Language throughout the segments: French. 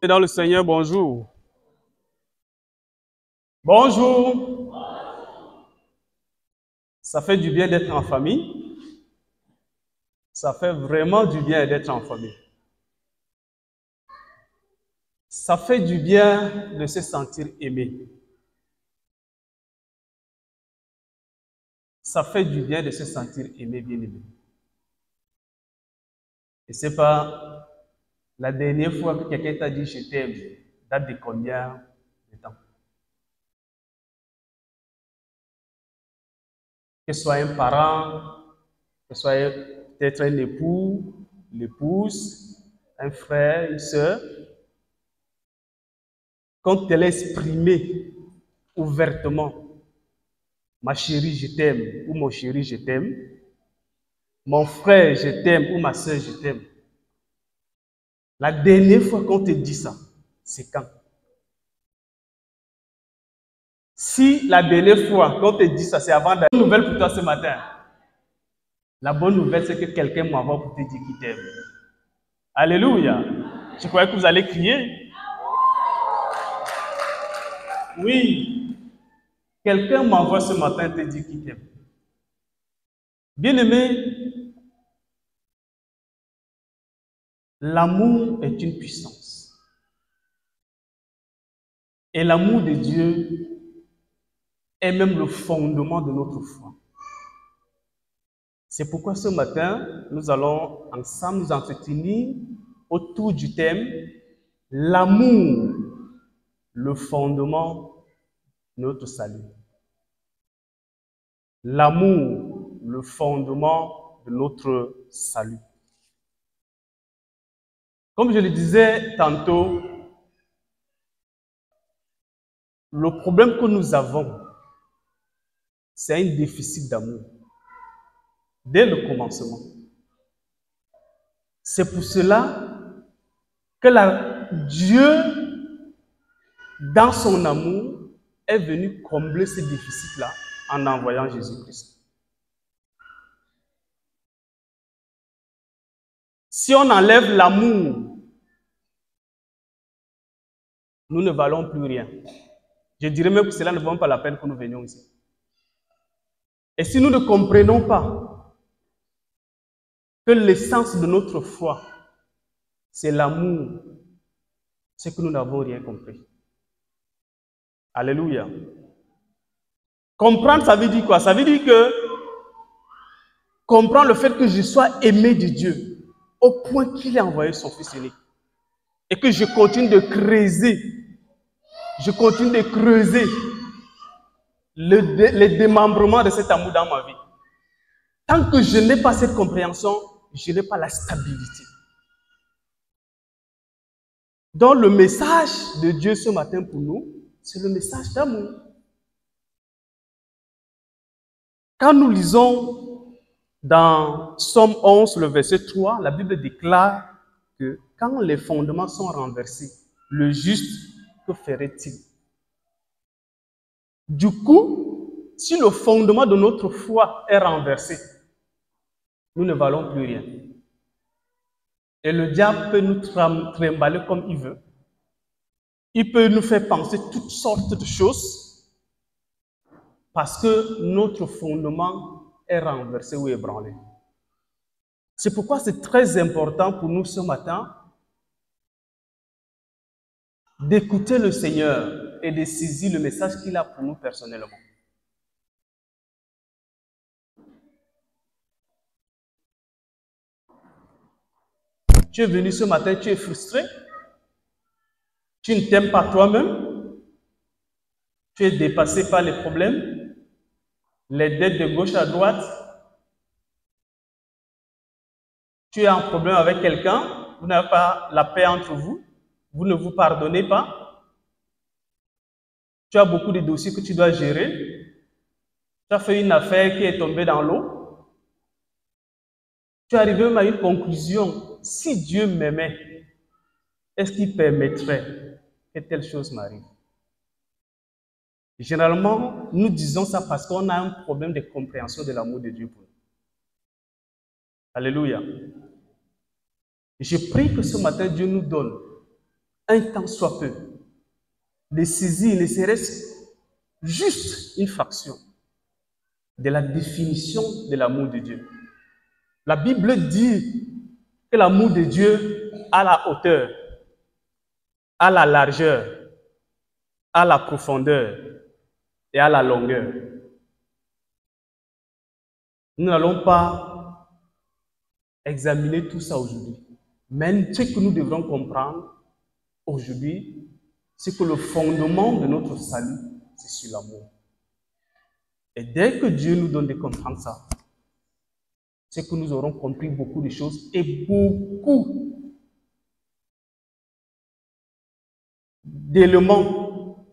Et dans le Seigneur, bonjour. Bonjour. Ça fait du bien d'être en famille. Ça fait vraiment du bien d'être en famille. Ça fait du bien de se sentir aimé. Ça fait du bien de se sentir aimé, bien aimé. Et c'est pas la dernière fois que quelqu'un t'a dit je t'aime, date de combien de temps? Que ce soit un parent, que ce soit peut-être un époux, l'épouse, un frère, une sœur, quand elle est exprimée ouvertement, ma chérie, je t'aime, ou mon chéri, je t'aime, mon frère, je t'aime, ou ma soeur, je t'aime. La dernière fois qu'on te dit ça, c'est quand? Si la dernière fois qu'on te dit ça, c'est avant d'aller. La bonne nouvelle pour toi ce matin. La bonne nouvelle, c'est que quelqu'un m'envoie pour te dire qu'il t'aime. Alléluia. Je croyais que vous allez crier. Oui. Quelqu'un m'envoie ce matin te dire qu'il t'aime. Bien-aimé, l'amour est une puissance. Et l'amour de Dieu est même le fondement de notre foi. C'est pourquoi ce matin, nous allons ensemble nous entretenir autour du thème « L'amour, le fondement de notre salut ». L'amour, le fondement de notre salut. Comme je le disais tantôt, le problème que nous avons, c'est un déficit d'amour. Dès le commencement. C'est pour cela que Dieu, dans son amour, est venu combler ce déficit-là en envoyant Jésus-Christ. Si on enlève l'amour, nous ne valons plus rien. Je dirais même que cela ne vaut pas la peine que nous venions ici. Et si nous ne comprenons pas que l'essence de notre foi, c'est l'amour, c'est que nous n'avons rien compris. Alléluia. Comprendre, ça veut dire quoi? Ça veut dire que comprendre le fait que je sois aimé de Dieu au point qu'il a envoyé son Fils unique. Et que je continue de creuser. Je continue de creuser le démembrement de cet amour dans ma vie. Tant que je n'ai pas cette compréhension, je n'ai pas la stabilité. Donc le message de Dieu ce matin pour nous, c'est le message d'amour. Quand nous lisons dans Somme 11, le verset 3, la Bible déclare que quand les fondements sont renversés, le juste, que ferait-il? Du coup, si le fondement de notre foi est renversé, nous ne valons plus rien. Et le diable peut nous trimballer comme il veut. Il peut nous faire penser toutes sortes de choses parce que notre fondement est renversé ou ébranlé. C'est pourquoi c'est très important pour nous ce matin d'écouter le Seigneur et de saisir le message qu'il a pour nous personnellement. Tu es venu ce matin, tu es frustré, tu ne t'aimes pas toi-même, tu es dépassé par les problèmes, les dettes de gauche à droite, tu as un problème avec quelqu'un, vous n'avez pas la paix entre vous, vous ne vous pardonnez pas, tu as beaucoup de dossiers que tu dois gérer, tu as fait une affaire qui est tombée dans l'eau, tu es arrivé même à une conclusion, si Dieu m'aimait, est-ce qu'il permettrait que telle chose m'arrive? Généralement, nous disons ça parce qu'on a un problème de compréhension de l'amour de Dieu pour nous. Alléluia. Je prie que ce matin, Dieu nous donne un temps soit peu, de saisir ne serait-ce juste une fraction de la définition de l'amour de Dieu. La Bible dit que l'amour de Dieu a la hauteur, a la largeur, a la profondeur et à la longueur. Nous n'allons pas examiner tout ça aujourd'hui. Mais ce que nous devrons comprendre aujourd'hui, c'est que le fondement de notre salut, c'est sur l'amour. Et dès que Dieu nous donne de comprendre ça, c'est que nous aurons compris beaucoup de choses et beaucoup d'éléments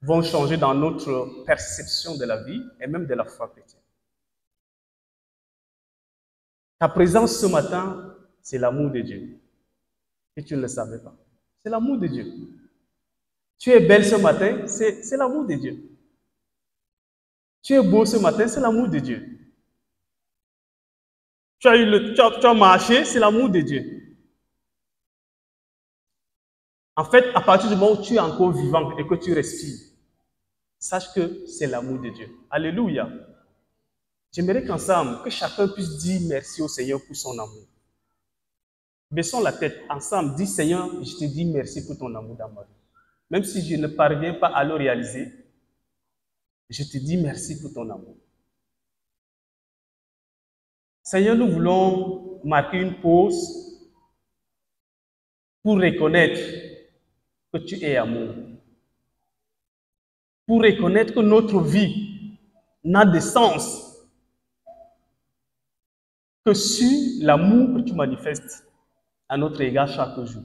vont changer dans notre perception de la vie et même de la foi chrétienne. Ta présence ce matin, c'est l'amour de Dieu. Et tu ne le savais pas. C'est l'amour de Dieu. Tu es belle ce matin, c'est l'amour de Dieu. Tu es beau ce matin, c'est l'amour de Dieu. Tu as marché, c'est l'amour de Dieu. En fait, à partir du moment où tu es encore vivant et que tu respires, sache que c'est l'amour de Dieu. Alléluia. J'aimerais qu'ensemble, que chacun puisse dire merci au Seigneur pour son amour. Baissons la tête ensemble, dis Seigneur, je te dis merci pour ton amour dans ma vie. Même si je ne parviens pas à le réaliser, je te dis merci pour ton amour. Seigneur, nous voulons marquer une pause pour reconnaître que tu es amour. Pour reconnaître que notre vie n'a de sens que sur l'amour que tu manifestes à notre égard chaque jour.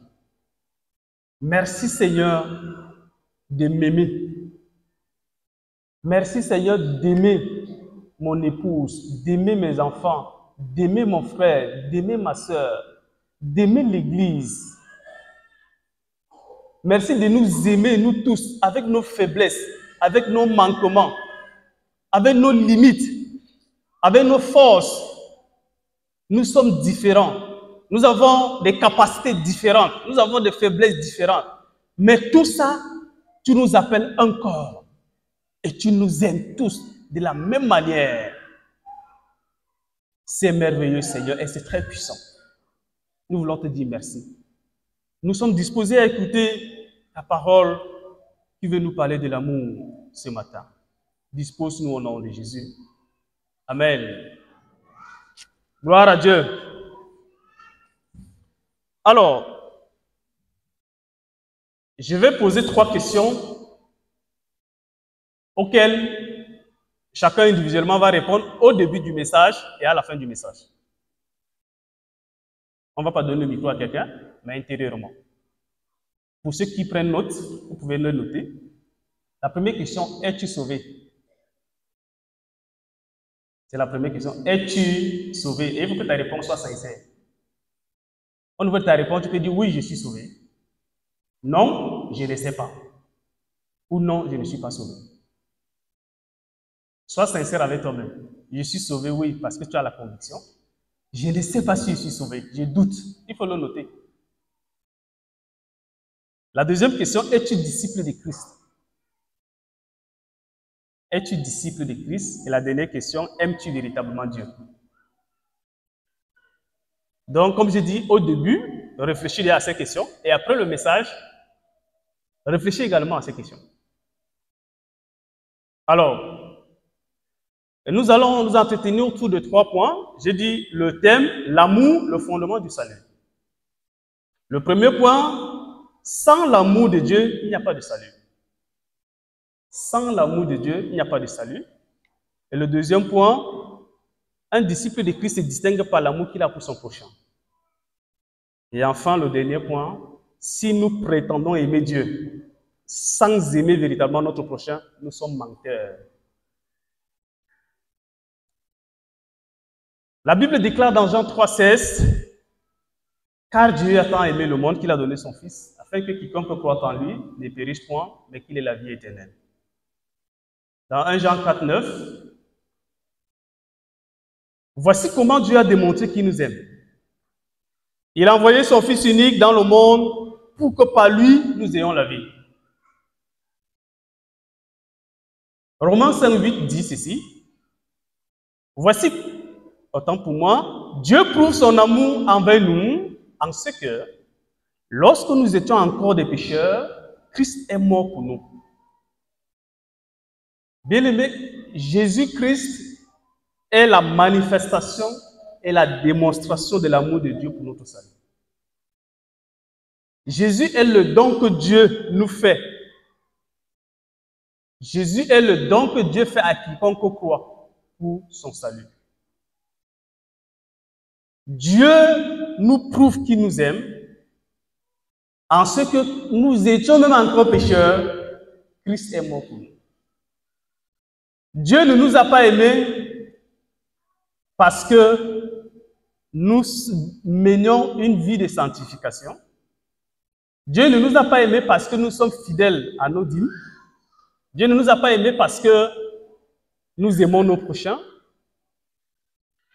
Merci Seigneur de m'aimer. Merci Seigneur d'aimer mon épouse, d'aimer mes enfants, d'aimer mon frère, d'aimer ma soeur, d'aimer l'Église. Merci de nous aimer, nous tous, avec nos faiblesses, avec nos manquements, avec nos limites, avec nos forces. Nous sommes différents. Nous avons des capacités différentes. Nous avons des faiblesses différentes. Mais tout ça, tu nous appelles un corps. Et tu nous aimes tous de la même manière. C'est merveilleux, Seigneur, et c'est très puissant. Nous voulons te dire merci. Nous sommes disposés à écouter ta parole qui veut nous parler de l'amour ce matin. Dispose-nous au nom de Jésus. Amen. Gloire à Dieu. Alors, je vais poser 3 questions auxquelles chacun individuellement va répondre au début du message et à la fin du message. On ne va pas donner le micro à quelqu'un, mais intérieurement. Pour ceux qui prennent note, vous pouvez le noter. La première question, es-tu sauvé? C'est la première question. Es-tu sauvé? Et il faut que ta réponse soit sincère. Au niveau de ta réponse, tu peux dire oui, je suis sauvé. Non, je ne sais pas. Ou non, je ne suis pas sauvé. Sois sincère avec toi-même. Je suis sauvé, oui, parce que tu as la conviction. Je ne sais pas si je suis sauvé. Je doute. Il faut le noter. La deuxième question, es-tu disciple de Christ? Es-tu disciple de Christ? Et la dernière question, aimes-tu véritablement Dieu? Donc, comme je dis au début, réfléchis à ces questions. Et après le message, réfléchis également à ces questions. Alors, nous allons nous entretenir autour de 3 points. J'ai dit le thème, l'amour, le fondement du salut. Le premier point, sans l'amour de Dieu, il n'y a pas de salut. Sans l'amour de Dieu, il n'y a pas de salut. Et le deuxième point, un disciple de Christ se distingue par l'amour qu'il a pour son prochain. Et enfin, le dernier point, si nous prétendons aimer Dieu sans aimer véritablement notre prochain, nous sommes menteurs. La Bible déclare dans Jean 3,16, « Car Dieu a tant aimé le monde qu'il a donné son Fils, afin que quiconque croit en lui ne périsse point, mais qu'il ait la vie éternelle. » Dans 1 Jean 4,9, « Voici comment Dieu a démontré qu'il nous aime. Il a envoyé son Fils unique dans le monde pour que par lui, nous ayons la vie. Romains 5:8 dit ceci. Voici, autant pour moi, Dieu prouve son amour envers nous en ce que, lorsque nous étions encore des pécheurs, Christ est mort pour nous. Bien-aimé, Jésus-Christ est la manifestation et la démonstration de l'amour de Dieu pour notre salut. Jésus est le don que Dieu nous fait. Jésus est le don que Dieu fait à quiconque croit pour son salut. Dieu nous prouve qu'il nous aime en ce que nous étions même encore pécheurs, Christ est mort pour nous. Dieu ne nous a pas aimés parce que nous menions une vie de sanctification. Dieu ne nous a pas aimés parce que nous sommes fidèles à nos dîmes. Dieu ne nous a pas aimés parce que nous aimons nos prochains.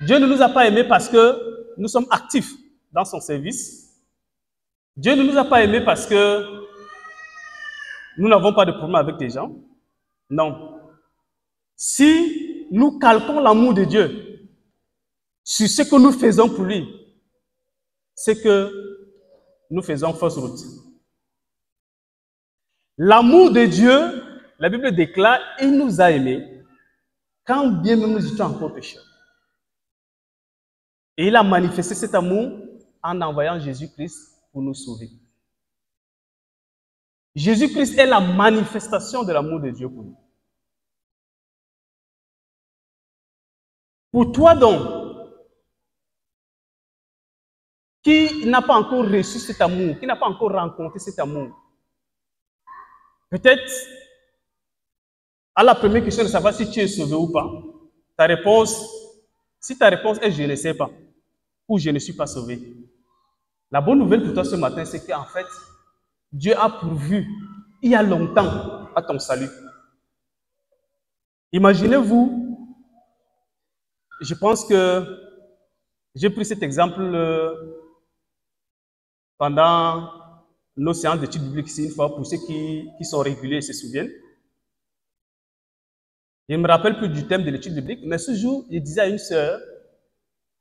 Dieu ne nous a pas aimés parce que nous sommes actifs dans son service. Dieu ne nous a pas aimés parce que nous n'avons pas de problème avec les gens. Non. Si nous calquons l'amour de Dieu sur ce que nous faisons pour lui, c'est que nous faisons fausse route. L'amour de Dieu, la Bible déclare, il nous a aimés quand bien même nous étions encore pécheurs. Et il a manifesté cet amour en envoyant Jésus-Christ pour nous sauver. Jésus-Christ est la manifestation de l'amour de Dieu pour nous. Pour toi donc, qui n'a pas encore reçu cet amour, qui n'a pas encore rencontré cet amour, peut-être, à la première question de savoir si tu es sauvé ou pas, si ta réponse est « je ne sais pas » ou « je ne suis pas sauvé », la bonne nouvelle pour toi ce matin, c'est qu'en fait, Dieu a pourvu il y a longtemps à ton salut. Imaginez-vous, je pense que j'ai pris cet exemple pendant nos séances d'études bibliques ici, une fois, pour ceux qui sont réguliers et se souviennent. Je ne me rappelle plus du thème de l'étude biblique, mais ce jour, je disais à une sœur,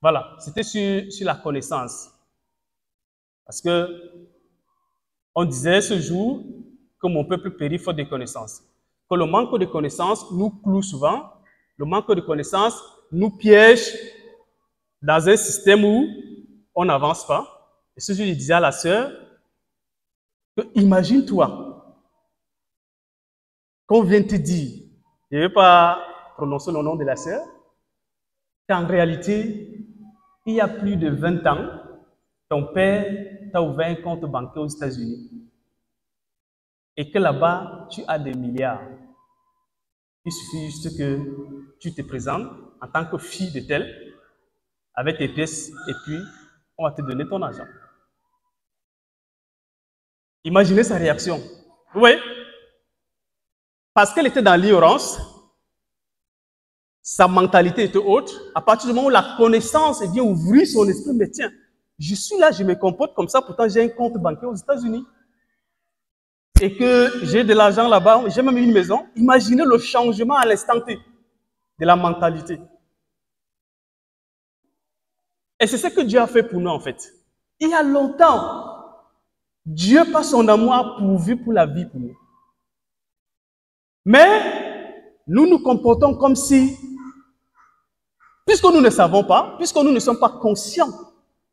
voilà, c'était sur la connaissance. Parce que on disait ce jour que mon peuple périt faute de connaissances. Que le manque de connaissances nous cloue souvent, le manque de connaissances nous piège dans un système où on n'avance pas. Et ce jour, je disais à la sœur, imagine-toi qu'on vient te dire, je ne vais pas prononcer le nom de la sœur, qu'en réalité, il y a plus de 20 ans, ton père t'a ouvert un compte bancaire aux États-Unis et que là-bas, tu as des milliards. Il suffit juste que tu te présentes en tant que fille de tel, avec tes pièces, et puis on va te donner ton argent. Imaginez sa réaction. Oui, parce qu'elle était dans l'ignorance, sa mentalité était autre. À partir du moment où la connaissance vient ouvrir son esprit, mais tiens, je suis là, je me comporte comme ça, pourtant j'ai un compte bancaire aux États-Unis. Et que j'ai de l'argent là-bas, j'ai même une maison. Imaginez le changement à l'instant T de la mentalité. Et c'est ce que Dieu a fait pour nous en fait. Il y a longtemps, Dieu, par son amour, a pourvu pour la vie pour nous. Mais nous nous comportons comme si, puisque nous ne savons pas, puisque nous ne sommes pas conscients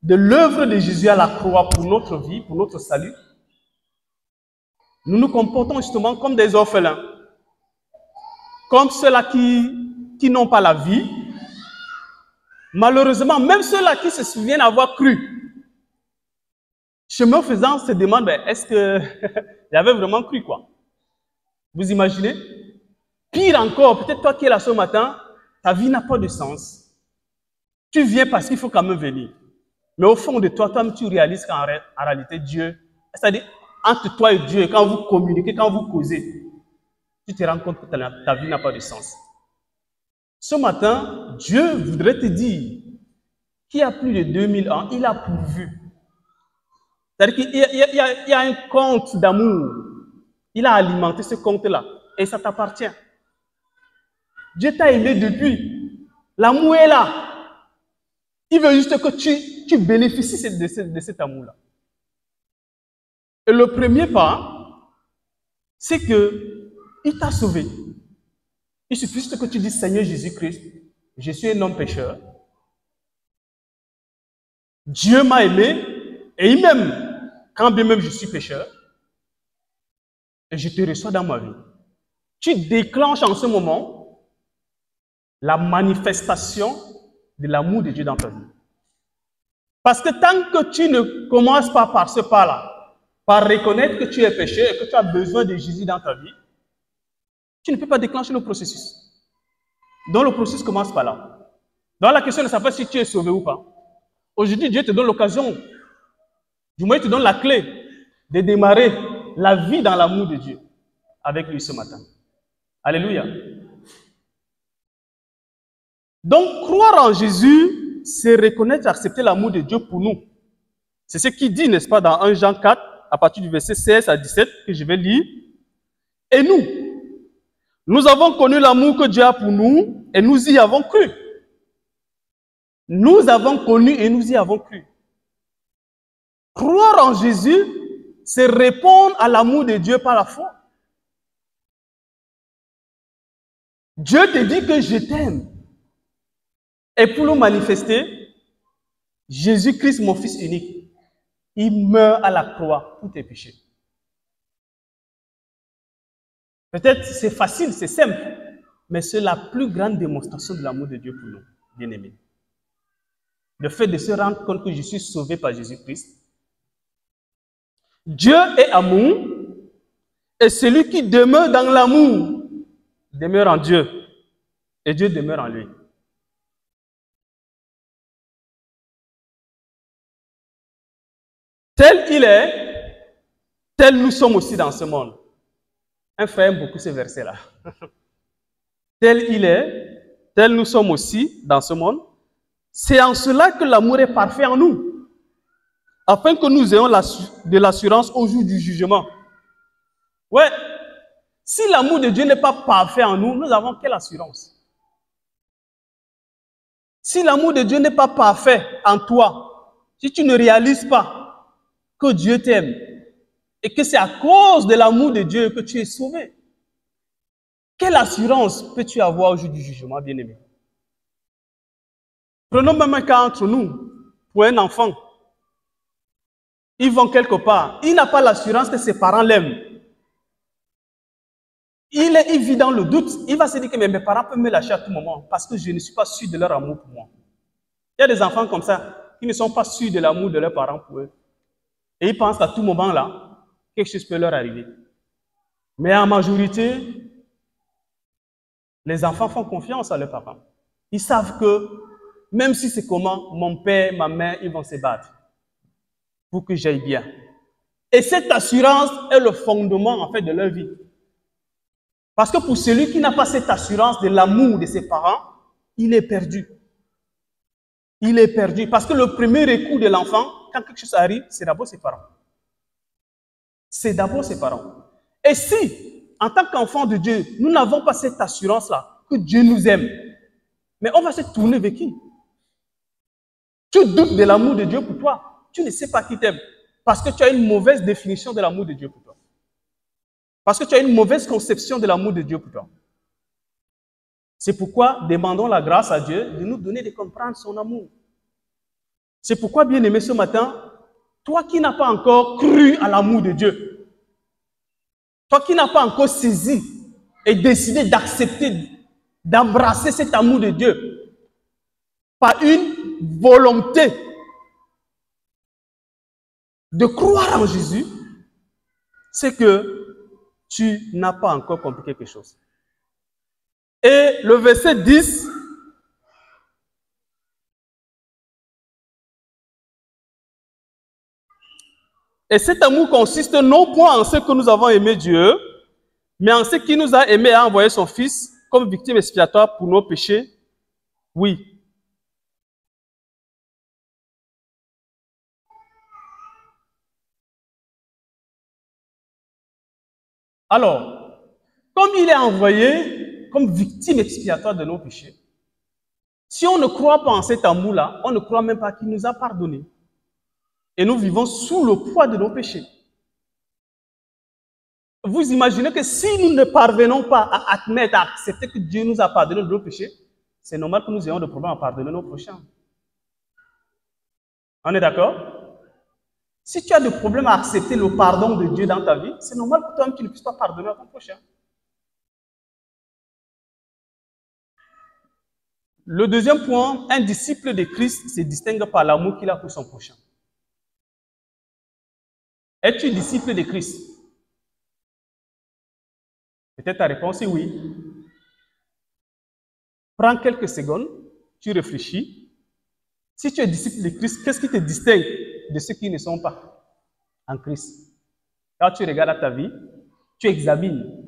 de l'œuvre de Jésus à la croix pour notre vie, pour notre salut, nous nous comportons justement comme des orphelins, comme ceux-là qui n'ont pas la vie. Malheureusement, même ceux-là qui se souviennent avoir cru, chemin faisant, se demandent, est-ce que j'avais vraiment cru quoi? Vous imaginez? Pire encore, peut-être toi qui es là ce matin, ta vie n'a pas de sens. Tu viens parce qu'il faut quand même venir. Mais au fond de toi, toi-même, tu réalises qu'en réalité, Dieu, c'est-à-dire entre toi et Dieu, quand vous communiquez, quand vous causez, tu te rends compte que ta vie n'a pas de sens. Ce matin, Dieu voudrait te dire qu'il y a plus de 2000 ans, il a pourvu. C'est-à-dire qu'il y a un compte d'amour. Il a alimenté ce compte-là et ça t'appartient. Dieu t'a aimé depuis. L'amour est là. Il veut juste que tu bénéficies de cet amour-là. Et le premier pas, c'est qu'il t'a sauvé. Il suffit juste que tu dises, Seigneur Jésus-Christ, je suis un homme pécheur. Dieu m'a aimé et il m'aime, quand bien même je suis pécheur. Et je te reçois dans ma vie. Tu déclenches en ce moment la manifestation de l'amour de Dieu dans ta vie. Parce que tant que tu ne commences pas par ce pas-là, par reconnaître que tu es pécheur et que tu as besoin de Jésus dans ta vie, tu ne peux pas déclencher le processus. Donc le processus commence par là. Donc la question de savoir si tu es sauvé ou pas. Aujourd'hui, Dieu te donne l'occasion, du moins il te donne la clé de démarrer la vie dans l'amour de Dieu avec lui ce matin. Alléluia. Donc croire en Jésus, c'est reconnaître et accepter l'amour de Dieu pour nous. C'est ce qu'il dit, n'est-ce pas, dans 1 Jean 4, à partir du verset 16 à 17, que je vais lire. Et nous avons connu l'amour que Dieu a pour nous et nous y avons cru. Nous avons connu et nous y avons cru. Croire en Jésus, c'est répondre à l'amour de Dieu par la foi. Dieu te dit que je t'aime. Et pour le manifester, Jésus-Christ, mon Fils unique, il meurt à la croix pour tes péchés. Peut-être c'est facile, c'est simple, mais c'est la plus grande démonstration de l'amour de Dieu pour nous, bien-aimés. Le fait de se rendre compte que je suis sauvé par Jésus-Christ. Dieu est amour, et celui qui demeure dans l'amour demeure en Dieu, et Dieu demeure en lui. Tel il est, tel nous sommes aussi dans ce monde. Un frère aime beaucoup ce verset-là. Tel il est, tel nous sommes aussi dans ce monde. C'est en cela que l'amour est parfait en nous, afin que nous ayons de l'assurance au jour du jugement. Ouais, si l'amour de Dieu n'est pas parfait en nous, nous avons quelle assurance? Si l'amour de Dieu n'est pas parfait en toi, si tu ne réalises pas que Dieu t'aime et que c'est à cause de l'amour de Dieu que tu es sauvé, quelle assurance peux-tu avoir au jour du jugement, bien-aimé? Prenons même un cas entre nous, pour un enfant. Ils vont quelque part, il n'a pas l'assurance que ses parents l'aiment. Il vit dans le doute, il va se dire que mes parents peuvent me lâcher à tout moment parce que je ne suis pas sûr de leur amour pour moi. Il y a des enfants comme ça qui ne sont pas sûrs de l'amour de leurs parents pour eux. Et ils pensent qu'à tout moment là, quelque chose peut leur arriver. Mais en majorité, les enfants font confiance à leurs parents. Ils savent que même si c'est comment, mon père, ma mère, ils vont se battre pour que j'aille bien. Et cette assurance est le fondement en fait de leur vie. Parce que pour celui qui n'a pas cette assurance de l'amour de ses parents, il est perdu. Il est perdu. Parce que le premier recours de l'enfant, quand quelque chose arrive, c'est d'abord ses parents. C'est d'abord ses parents. Et si, en tant qu'enfant de Dieu, nous n'avons pas cette assurance-là, que Dieu nous aime, mais on va se tourner vers qui? Tu doutes de l'amour de Dieu pour toi. Tu ne sais pas qui t'aime. Parce que tu as une mauvaise définition de l'amour de Dieu pour toi. Parce que tu as une mauvaise conception de l'amour de Dieu pour toi. C'est pourquoi demandons la grâce à Dieu de nous donner de comprendre son amour. C'est pourquoi, bien-aimé, ce matin, toi qui n'as pas encore cru à l'amour de Dieu, toi qui n'as pas encore saisi et décidé d'accepter, d'embrasser cet amour de Dieu par une volonté de croire en Jésus, c'est que tu n'as pas encore compris quelque chose. Et le verset 10, et cet amour consiste non point en ce que nous avons aimé Dieu, mais en ce qu'il nous a aimé et a envoyé son Fils comme victime expiatoire pour nos péchés. Oui. Alors, comme il est envoyé comme victime expiatoire de nos péchés, si on ne croit pas en cet amour-là, on ne croit même pas qu'il nous a pardonné. Et nous vivons sous le poids de nos péchés. Vous imaginez que si nous ne parvenons pas à admettre, à accepter que Dieu nous a pardonné de nos péchés, c'est normal que nous ayons des problèmes à pardonner nos prochains. On est d'accord? Si tu as des problèmes à accepter le pardon de Dieu dans ta vie, c'est normal que toi-même tu ne puisses pas pardonner à ton prochain. Le deuxième point, un disciple de Christ se distingue par l'amour qu'il a pour son prochain. Es-tu disciple de Christ? Peut-être ta réponse est oui. Prends quelques secondes, tu réfléchis. Si tu es disciple de Christ, qu'est-ce qui te distingue de ceux qui ne sont pas en Christ? Quand tu regardes ta vie, tu examines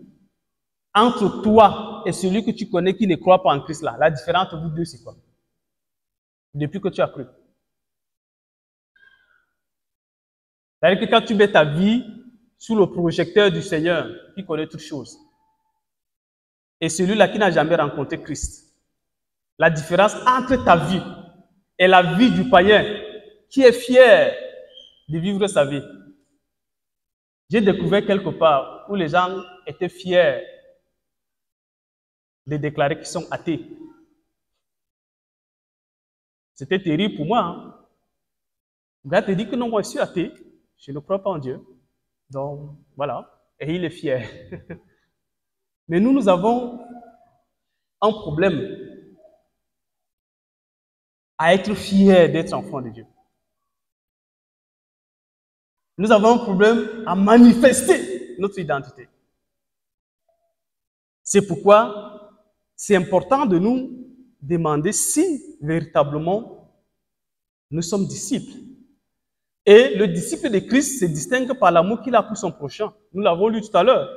entre toi et celui que tu connais qui ne croit pas en Christ là. La différence entre vous deux, c'est quoi? Depuis que tu as cru. C'est-à-dire que quand tu mets ta vie sous le projecteur du Seigneur, qui connaît toutes choses, et celui-là qui n'a jamais rencontré Christ, la différence entre ta vie et la vie du païen qui est fier de vivre sa vie. J'ai découvert quelque part où les gens étaient fiers de déclarer qu'ils sont athées. C'était terrible pour moi. Hein? Le gars te dit que non, moi je suis athée, je ne crois pas en Dieu. Donc, voilà. Et il est fier. Mais nous avons un problème à être fiers d'être enfants de Dieu. Nous avons un problème à manifester notre identité. C'est pourquoi c'est important de nous demander si véritablement nous sommes disciples. Et le disciple de Christ se distingue par l'amour qu'il a pour son prochain. Nous l'avons lu tout à l'heure.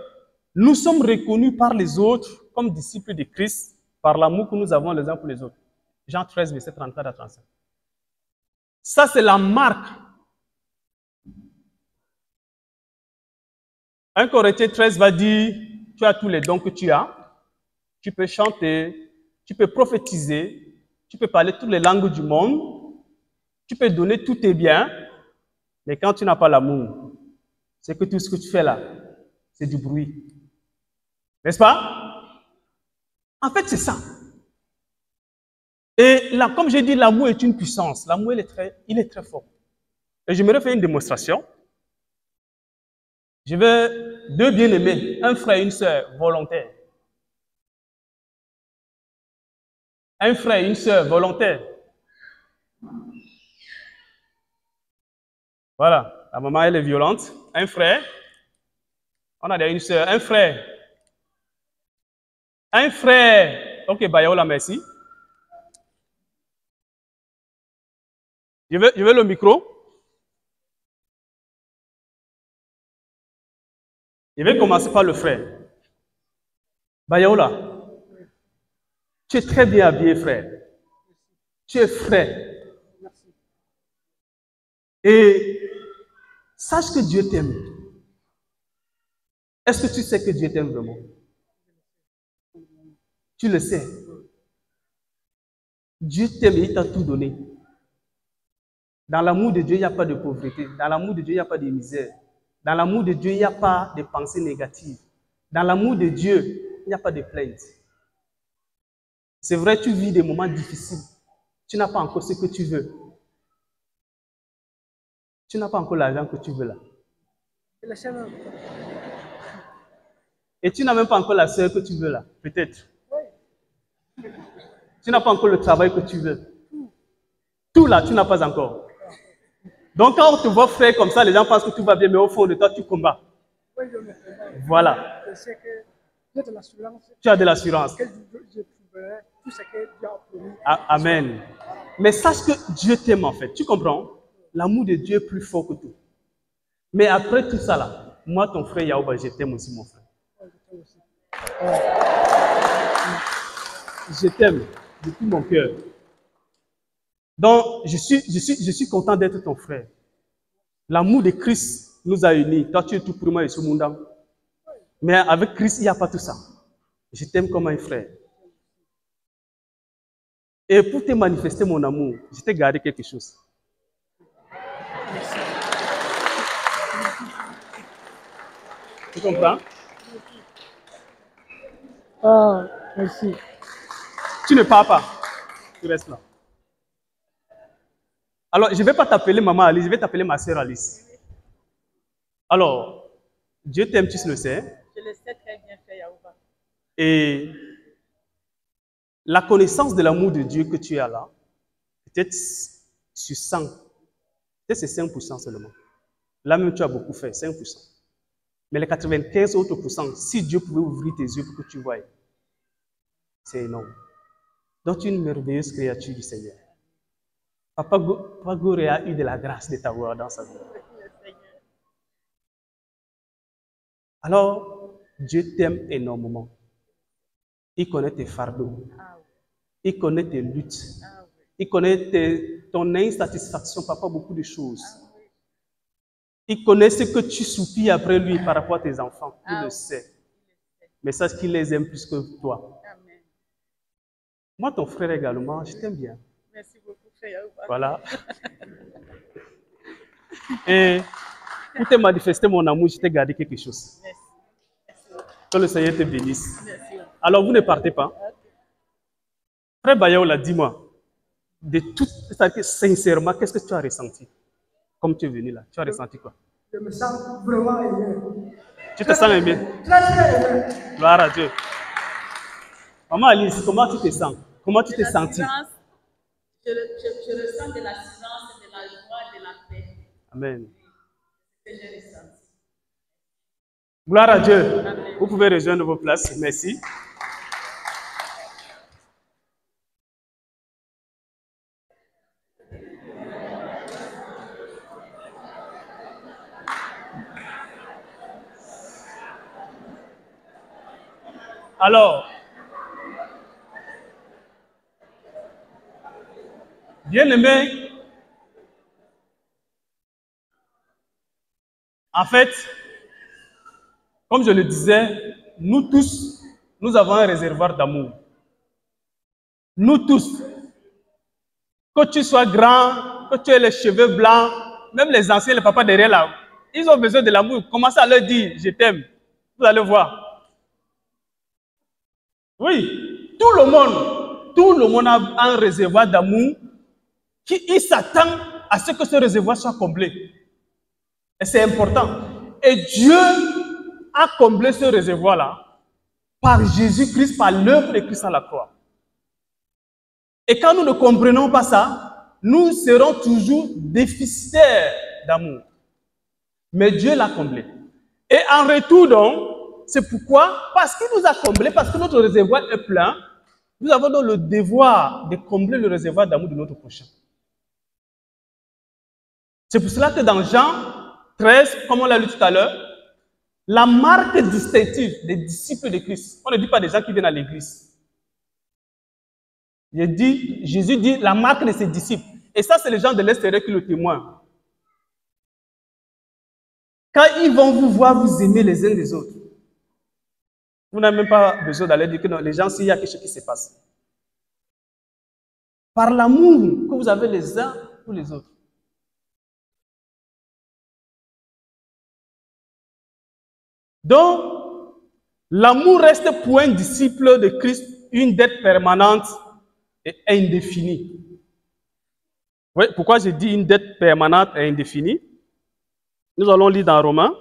Nous sommes reconnus par les autres comme disciples de Christ par l'amour que nous avons les uns pour les autres. Jean 13, verset 34 à 35. Ça, c'est la marque. 1 Corinthiens 13 va dire, tu as tous les dons que tu as, tu peux chanter, tu peux prophétiser, tu peux parler toutes les langues du monde, tu peux donner tous tes biens, mais quand tu n'as pas l'amour, c'est que tout ce que tu fais là, c'est du bruit. N'est-ce pas? En fait, c'est ça. Et là, comme j'ai dit, l'amour est une puissance. L'amour, il est très fort. Et j'aimerais faire une démonstration. Je veux deux bien-aimés, un frère et une sœur volontaires. Un frère et une sœur volontaires. Voilà, la maman, elle est violente. Un frère. On a déjà une sœur. Un frère. Un frère. Ok, Bayola, merci. Je veux le micro. Je vais commencer par le frère. Bayola, tu es très bien habillé, frère. Tu es frais. Et sache que Dieu t'aime. Est-ce que tu sais que Dieu t'aime vraiment? Tu le sais. Dieu t'aime et il t'a tout donné. Dans l'amour de Dieu, il n'y a pas de pauvreté. Dans l'amour de Dieu, il n'y a pas de misère. Dans l'amour de Dieu, il n'y a pas de pensées négatives. Dans l'amour de Dieu, il n'y a pas de plainte. C'est vrai, tu vis des moments difficiles. Tu n'as pas encore ce que tu veux. Tu n'as pas encore l'argent que tu veux là. Et tu n'as même pas encore la sœur que tu veux là, peut-être. Tu n'as pas encore le travail que tu veux. Tout là, tu n'as pas encore. Donc quand on te voit frère comme ça, les gens pensent que tout va bien, mais au fond de toi, tu combats. Voilà. Tu as de l'assurance. Amen. Mais sache que Dieu t'aime en fait. Tu comprends? L'amour de Dieu est plus fort que tout. Mais après tout ça là, moi ton frère Yaouba, je t'aime aussi mon frère. Je t'aime de tout mon cœur. Donc, je suis content d'être ton frère. L'amour de Christ nous a unis. Toi, tu es tout pour moi et ce monde. Mais avec Christ, il n'y a pas tout ça. Je t'aime comme un frère. Et pour te manifester mon amour, je t'ai gardé quelque chose. Tu comprends? Ah, merci. Tu ne pars pas. Tu restes là. Alors, je ne vais pas t'appeler maman Alice, je vais t'appeler ma sœur Alice. Alors, Dieu t'aime, tu le sais. Je le sais très bien, frère Yaouba. Et la connaissance de l'amour de Dieu que tu as là, peut-être sur 100, peut-être c'est 5% seulement. Là même, tu as beaucoup fait, 5%. Mais les 95 autres pourcents, si Dieu pouvait ouvrir tes yeux pour que tu voies, c'est énorme. Donc, tu es une merveilleuse créature du Seigneur. Papa Goré a eu de la grâce de t'avoir dans sa vie. Alors, Dieu t'aime énormément. Il connaît tes fardeaux. Il connaît tes luttes. Il connaît ton insatisfaction par rapport à beaucoup de choses. Il connaît ce que tu soupires après lui par rapport à tes enfants. Il le sait. Mais sache qu'il les aime plus que toi. Amen. Moi, ton frère également, je t'aime bien. Merci beaucoup, frère Yaouba. Voilà. Et pour te manifester mon amour, je t'ai gardé quelque chose. Merci. Que le Seigneur te bénisse. Merci. Alors, vous ne partez pas. Frère Bayaoula, dis-moi, de tout, sincèrement, qu'est-ce que tu as ressenti? Comme tu es venu là, tu as ressenti quoi? Je me sens vraiment aimé. Tu te sens aimé? Très aimé. Gloire à Dieu. Maman Alice, comment tu te sens? Comment tu t'es senti? Je ressens de l'assurance, de la joie, de la paix. Amen. Que j'ai ressenti. Gloire à Dieu. Amen. Vous pouvez rejoindre vos places. Merci. Alors, bien-aimé, en fait, comme je le disais, nous tous, nous avons un réservoir d'amour. Nous tous. Que tu sois grand, que tu aies les cheveux blancs, même les anciens, les papas derrière là, ils ont besoin de l'amour. Commencez à leur dire, je t'aime. Vous allez voir. Oui, tout le monde a un réservoir d'amour qui s'attend à ce que ce réservoir soit comblé. Et c'est important. Et Dieu a comblé ce réservoir-là par Jésus-Christ, par l'œuvre de Christ à la croix. Et quand nous ne comprenons pas ça, nous serons toujours déficitaires d'amour. Mais Dieu l'a comblé. Et en retour donc, c'est pourquoi, parce qu'il nous a comblé, parce que notre réservoir est plein, nous avons donc le devoir de combler le réservoir d'amour de notre prochain. C'est pour cela que dans Jean 13, comme on l'a lu tout à l'heure, la marque distinctive des disciples de Christ, on ne dit pas des gens qui viennent à l'église. Jésus dit la marque de ses disciples. Et ça, c'est les gens de l'extérieur qui le témoignent. Quand ils vont vous voir, vous aimer les uns les autres. Vous n'avez même pas besoin d'aller dire que non, les gens, s'il y a quelque chose qui se passe. Par l'amour que vous avez les uns pour les autres. Donc, l'amour reste pour un disciple de Christ une dette permanente et indéfinie. Oui, pourquoi j'ai dit une dette permanente et indéfinie? Nous allons lire dans Romains.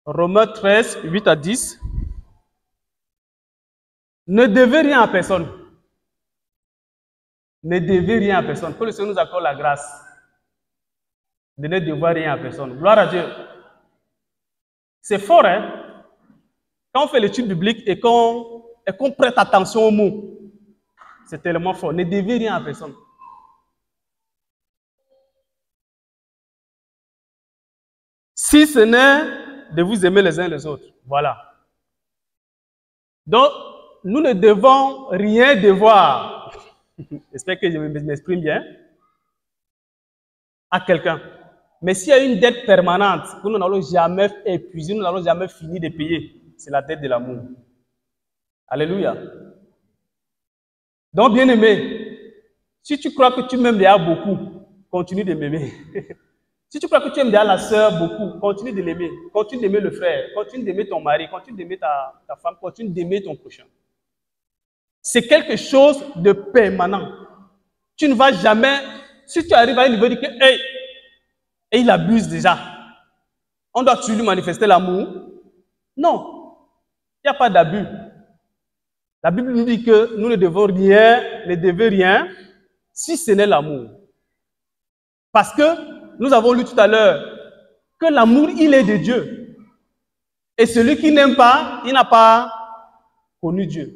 Romains 13, 8 à 10. Ne devez rien à personne. Ne devez rien à personne. Que le Seigneur nous accorde la grâce de ne devoir rien à personne. Gloire à Dieu. C'est fort, hein? Quand on fait l'étude biblique et qu'on prête attention aux mots, c'est tellement fort. Ne devez rien à personne. Si ce n'est de vous aimer les uns les autres. Voilà. Donc, nous ne devons rien devoir. J'espère que je m'exprime bien. À quelqu'un. Mais s'il y a une dette permanente que nous n'allons jamais épuiser, nous n'allons jamais finir de payer, c'est la dette de l'amour. Alléluia. Donc, bien-aimé, si tu crois que tu m'aimes déjà beaucoup, continue de m'aimer. Si tu crois que tu aimes déjà la sœur beaucoup, continue de l'aimer. Continue d'aimer le frère, continue d'aimer ton mari, continue d'aimer ta femme, continue d'aimer ton prochain. C'est quelque chose de permanent. Tu ne vas jamais, si tu arrives à un niveau de dire que, hey, et il abuse déjà, on doit-tu lui manifester l'amour? Non, il n'y a pas d'abus. La Bible nous dit que nous ne devons rien, si ce n'est l'amour. Parce que nous avons lu tout à l'heure que l'amour, il est de Dieu. Et celui qui n'aime pas, il n'a pas connu Dieu.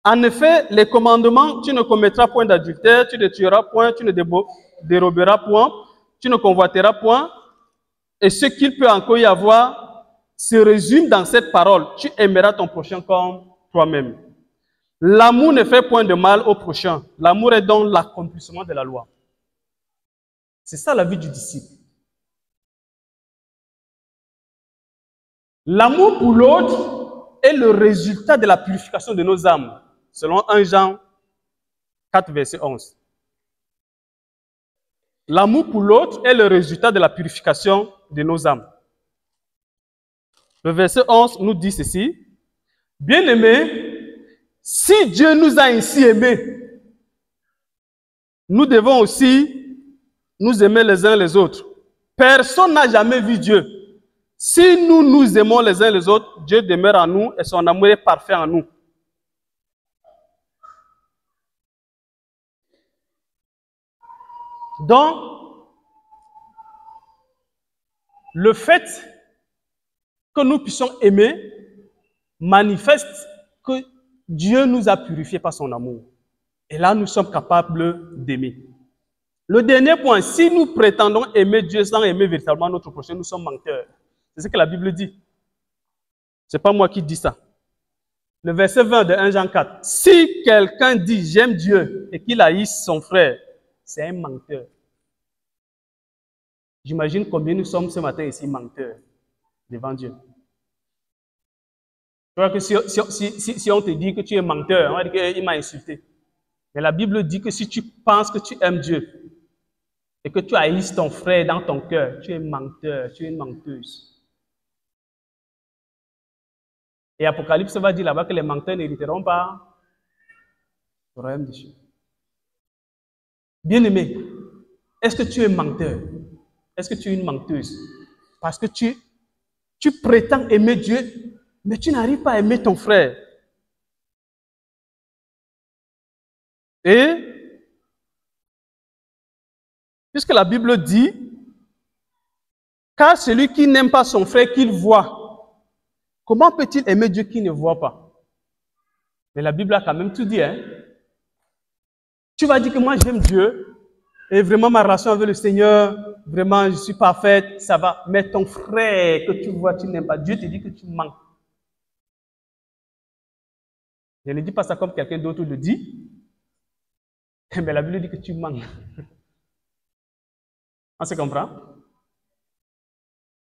En effet, les commandements, tu ne commettras point d'adultère, tu ne tueras point, tu ne déroberas point, tu ne convoiteras point. Et ce qu'il peut encore y avoir se résume dans cette parole. Tu aimeras ton prochain comme toi-même. L'amour ne fait point de mal au prochain. L'amour est donc l'accomplissement de la loi. C'est ça la vie du disciple. L'amour pour l'autre est le résultat de la purification de nos âmes. Selon 1 Jean 4, verset 11. L'amour pour l'autre est le résultat de la purification de nos âmes. Le verset 11 nous dit ceci. Bien-aimés, si Dieu nous a ainsi aimés, nous devons aussi nous aimer les uns les autres. Personne n'a jamais vu Dieu. Si nous nous aimons les uns les autres, Dieu demeure en nous et son amour est parfait en nous. Donc, le fait que nous puissions aimer manifeste que Dieu nous a purifiés par son amour. Et là, nous sommes capables d'aimer. Le dernier point, si nous prétendons aimer Dieu sans aimer véritablement notre prochain, nous sommes menteurs. C'est ce que la Bible dit. Ce n'est pas moi qui dis ça. Le verset 20 de 1 Jean 4. Si quelqu'un dit « j'aime Dieu » et qu'il haïsse son frère, c'est un menteur. J'imagine combien nous sommes ce matin ici menteurs devant Dieu. Tu vois que si on te dit que tu es menteur, on va dire qu'il m'a insulté. Mais la Bible dit que si tu penses que tu aimes Dieu et que tu haïsses ton frère dans ton cœur, tu es menteur, tu es une menteuse. Et Apocalypse va dire là-bas que les menteurs n'hériteront pas le royaume des cieux. Bien-aimé, est-ce que tu es menteur? Est-ce que tu es une menteuse? Parce que tu prétends aimer Dieu, mais tu n'arrives pas à aimer ton frère. Et, puisque la Bible dit, car celui qui n'aime pas son frère qu'il voit, comment peut-il aimer Dieu qui ne voit pas? Mais la Bible a quand même tout dit. Hein? Tu vas dire que moi j'aime Dieu, et vraiment ma relation avec le Seigneur, vraiment je suis parfaite, ça va. Mais ton frère que tu vois, tu n'aimes pas, Dieu te dit que tu manques. Je ne dis pas ça comme quelqu'un d'autre le dit, mais la Bible dit que tu manques. On se comprend?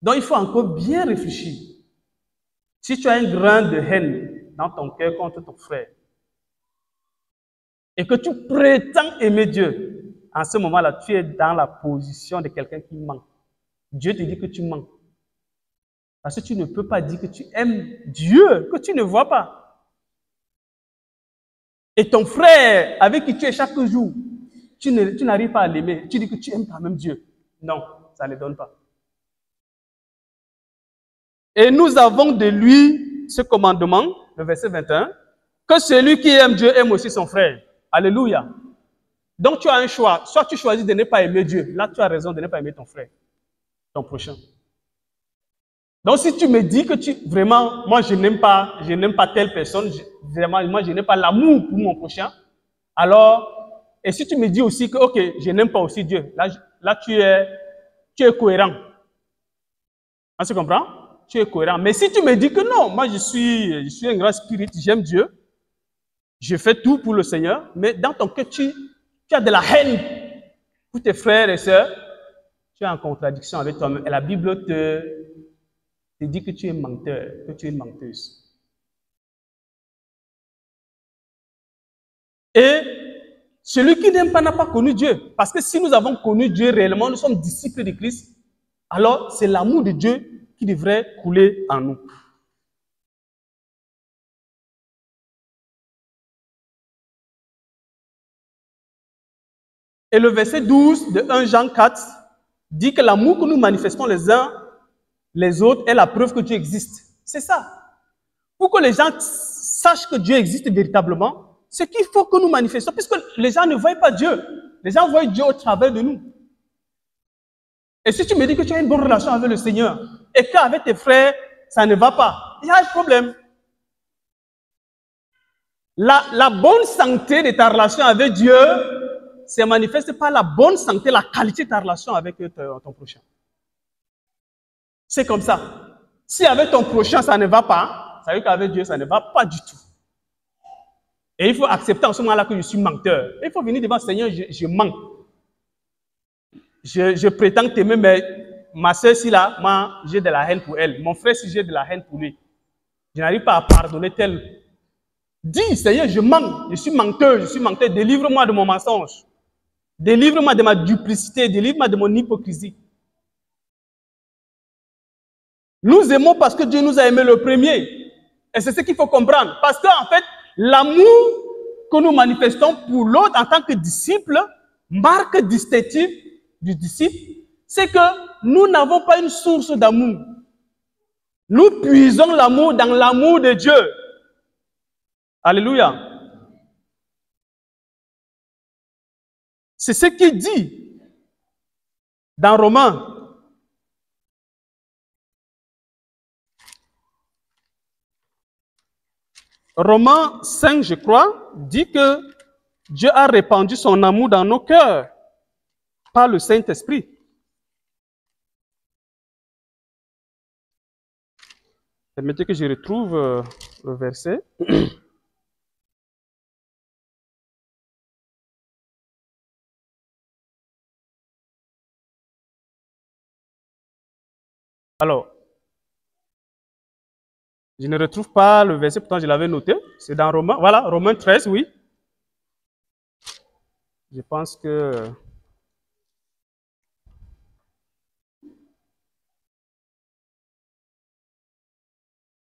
Donc il faut encore bien réfléchir. Si tu as un grain de haine dans ton cœur contre ton frère, et que tu prétends aimer Dieu, en ce moment-là, tu es dans la position de quelqu'un qui manque. Dieu te dit que tu manques. Parce que tu ne peux pas dire que tu aimes Dieu, que tu ne vois pas. Et ton frère, avec qui tu es chaque jour, tu n'arrives pas à l'aimer. Tu dis que tu aimes quand même Dieu. Non, ça ne donne pas. Et nous avons de lui ce commandement, le verset 21, que celui qui aime Dieu aime aussi son frère. Alléluia. Donc tu as un choix. Soit tu choisis de ne pas aimer Dieu. Là, tu as raison de ne pas aimer ton frère, ton prochain. Donc si tu me dis que vraiment, moi je n'aime pas telle personne, vraiment, moi je n'ai pas l'amour pour mon prochain, alors, et si tu me dis aussi que, ok, je n'aime pas aussi Dieu, là tu es cohérent. On se comprend? Tu es cohérent. Mais si tu me dis que non, moi je suis un grand spirit, j'aime Dieu, je fais tout pour le Seigneur, mais dans ton cœur, tu tu as de la haine pour tes frères et sœurs, tu es en contradiction avec toi-même. Et la Bible te dit que tu es menteur, que tu es menteuse. Et celui qui n'aime pas n'a pas connu Dieu. Parce que si nous avons connu Dieu réellement, nous sommes disciples de Christ, alors c'est l'amour de Dieu qui devrait couler en nous. Et le verset 12 de 1 Jean 4 dit que l'amour que nous manifestons les uns les autres est la preuve que Dieu existe. C'est ça. Pour que les gens sachent que Dieu existe véritablement, c'est qu'il faut que nous manifestons, puisque les gens ne voient pas Dieu. Les gens voient Dieu au travers de nous. Et si tu me dis que tu as une bonne relation avec le Seigneur et qu'avec tes frères, ça ne va pas, il y a un problème. La bonne santé de ta relation avec Dieu se manifeste par la bonne santé, la qualité de ta relation avec ton prochain. C'est comme ça. Si avec ton prochain, ça ne va pas, ça veut dire qu'avec Dieu, ça ne va pas du tout. Et il faut accepter en ce moment-là que je suis menteur. Il faut venir devant le Seigneur, je mens. Je prétends t'aimer, mais ma soeur, si là, moi, j'ai de la haine pour elle. Mon frère, si j'ai de la haine pour lui. Je n'arrive pas à pardonner tel. Dis, Seigneur, je mens. Je suis menteur, délivre-moi de mon mensonge. Délivre-moi de ma duplicité, délivre-moi de mon hypocrisie. Nous aimons parce que Dieu nous a aimés le premier. Et c'est ce qu'il faut comprendre. Parce qu'en fait, l'amour que nous manifestons pour l'autre en tant que disciple, marque distinctive du disciple, c'est que nous n'avons pas une source d'amour. Nous puisons l'amour dans l'amour de Dieu. Alléluia. C'est ce qu'il dit dans Romains. Romains 5, je crois, dit que Dieu a répandu son amour dans nos cœurs par le Saint-Esprit. Permettez que je retrouve le verset. Alors, je ne retrouve pas le verset, pourtant je l'avais noté. C'est dans Romains. Voilà, Romains 13, oui. Je pense que...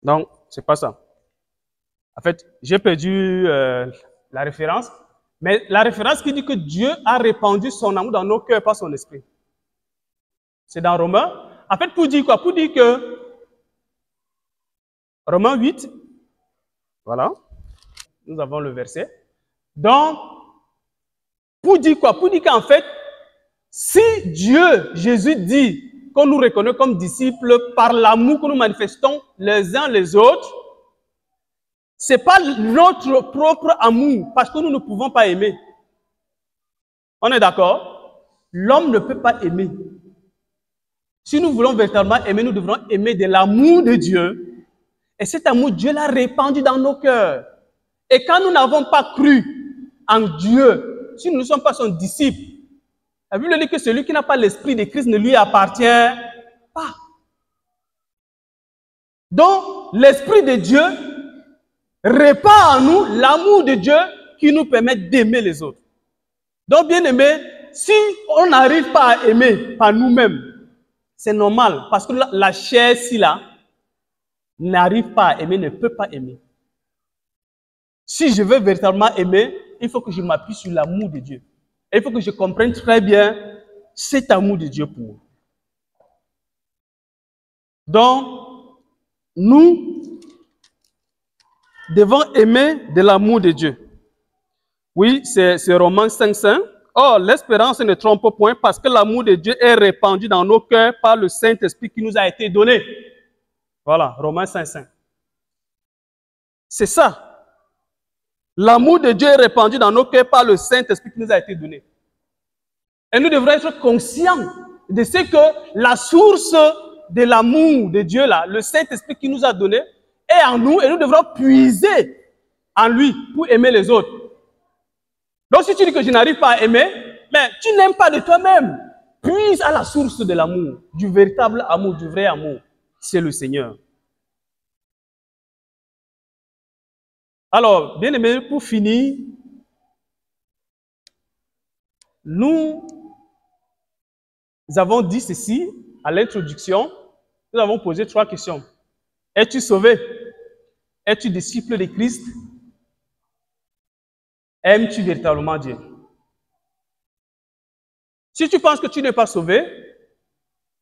Non, c'est pas ça. En fait, j'ai perdu la référence. Mais la référence qui dit que Dieu a répandu son amour dans nos cœurs par son esprit. C'est dans Romains. En fait, pour dire quoi? Pour dire que Romains 8, voilà, nous avons le verset. Donc, pour dire quoi? Pour dire qu'en fait, si Dieu, Jésus dit qu'on nous reconnaît comme disciples par l'amour que nous manifestons les uns les autres, ce n'est pas notre propre amour, parce que nous ne pouvons pas aimer. On est d'accord? L'homme ne peut pas aimer. Si nous voulons véritablement aimer, nous devrons aimer de l'amour de Dieu. Et cet amour, Dieu l'a répandu dans nos cœurs. Et quand nous n'avons pas cru en Dieu, si nous ne sommes pas son disciple, la Bible dit que celui qui n'a pas l'esprit de Christ ne lui appartient pas. Donc, l'esprit de Dieu répand en nous l'amour de Dieu qui nous permet d'aimer les autres. Donc, bien aimé, si on n'arrive pas à aimer par nous-mêmes, c'est normal, parce que la chair, si là, n'arrive pas à aimer, ne peut pas aimer. Si je veux véritablement aimer, il faut que je m'appuie sur l'amour de Dieu. Et il faut que je comprenne très bien cet amour de Dieu pour moi. Donc, nous devons aimer de l'amour de Dieu. Oui, c'est Romains 5:5. Or, l'espérance ne trompe point parce que l'amour de Dieu est répandu dans nos cœurs par le Saint-Esprit qui nous a été donné. Voilà, Romains 5:5. C'est ça. L'amour de Dieu est répandu dans nos cœurs par le Saint-Esprit qui nous a été donné. Et nous devrons être conscients de ce que la source de l'amour de Dieu, là, le Saint-Esprit qui nous a donné, est en nous et nous devrons puiser en lui pour aimer les autres. Donc si tu dis que je n'arrive pas à aimer, mais tu n'aimes pas de toi-même. Puise à la source de l'amour, du véritable amour, du vrai amour. C'est le Seigneur. Alors, bien aimé, pour finir, nous avons dit ceci à l'introduction. Nous avons posé 3 questions. Es-tu sauvé? Es-tu disciple de Christ? Aimes-tu véritablement Dieu? Si tu penses que tu n'es pas sauvé,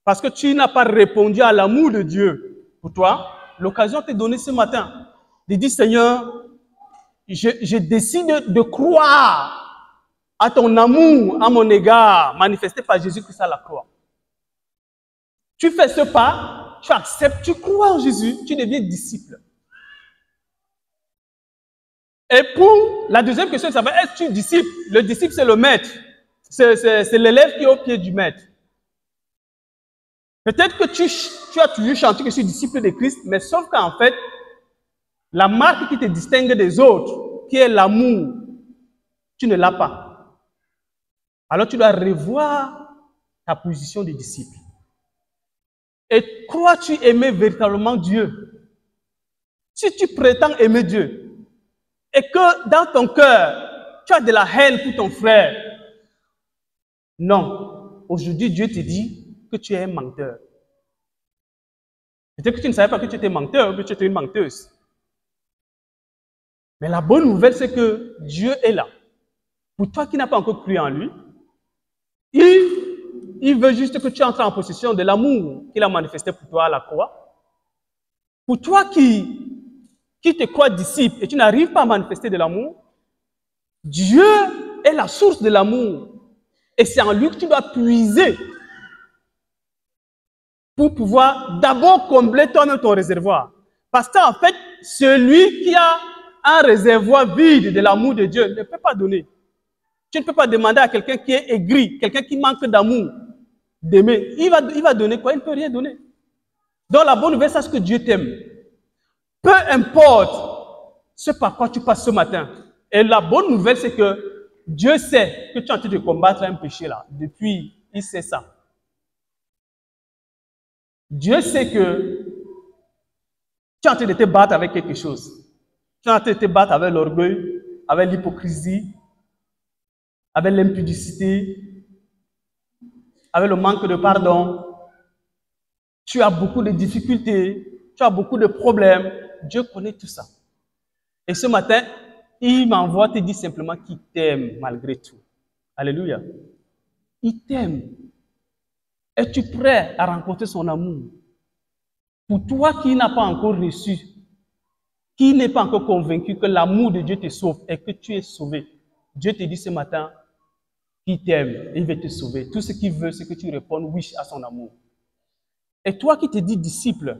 parce que tu n'as pas répondu à l'amour de Dieu pour toi, l'occasion t'est donnée ce matin de dire, Seigneur, je décide de croire à ton amour, à mon égard, manifesté par Jésus-Christ à la croix. Tu fais ce pas, tu acceptes, tu crois en Jésus, tu deviens disciple. Et pour la deuxième question, ça va être, es-tu disciple? Le disciple, c'est le maître. C'est l'élève qui est au pied du maître. Peut-être que tu as toujours chanté que je suis disciple de Christ, mais sauf qu'en fait, la marque qui te distingue des autres, qui est l'amour, tu ne l'as pas. Alors tu dois revoir ta position de disciple. Et crois-tu aimer véritablement Dieu? Si tu prétends aimer Dieu, et que dans ton cœur, tu as de la haine pour ton frère, non. Aujourd'hui, Dieu te dit que tu es un menteur. Peut-être que tu ne savais pas que tu étais menteur, que tu étais une menteuse. Mais la bonne nouvelle, c'est que Dieu est là. Pour toi qui n'as pas encore cru en lui, il veut juste que tu entres en possession de l'amour qu'il a manifesté pour toi à la croix. Pour toi qui te crois disciple et tu n'arrives pas à manifester de l'amour, Dieu est la source de l'amour. Et c'est en lui que tu dois puiser pour pouvoir d'abord combler toi-même ton réservoir. Parce qu'en fait, celui qui a un réservoir vide de l'amour de Dieu ne peut pas donner. Tu ne peux pas demander à quelqu'un qui est aigri, quelqu'un qui manque d'amour, d'aimer. Il va donner quoi? Il ne peut rien donner. Donc la bonne nouvelle, c'est que Dieu t'aime. Peu importe ce par quoi tu passes ce matin. Et la bonne nouvelle, c'est que Dieu sait que tu es en train de combattre un péché là. Depuis, il sait ça. Dieu sait que tu es en train de te battre avec quelque chose. Tu es en train de te battre avec l'orgueil, avec l'hypocrisie, avec l'impudicité, avec le manque de pardon. Tu as beaucoup de difficultés, tu as beaucoup de problèmes. Dieu connaît tout ça. Et ce matin, il m'envoie te dire simplement qu'il t'aime malgré tout. Alléluia. Il t'aime. Es-tu prêt à rencontrer son amour? Pour toi qui n'as pas encore reçu, qui n'est pas encore convaincu que l'amour de Dieu te sauve et que tu es sauvé, Dieu te dit ce matin qu'il t'aime, il veut te sauver. Tout ce qu'il veut, c'est que tu répondes oui à son amour. Et toi qui te dis disciple,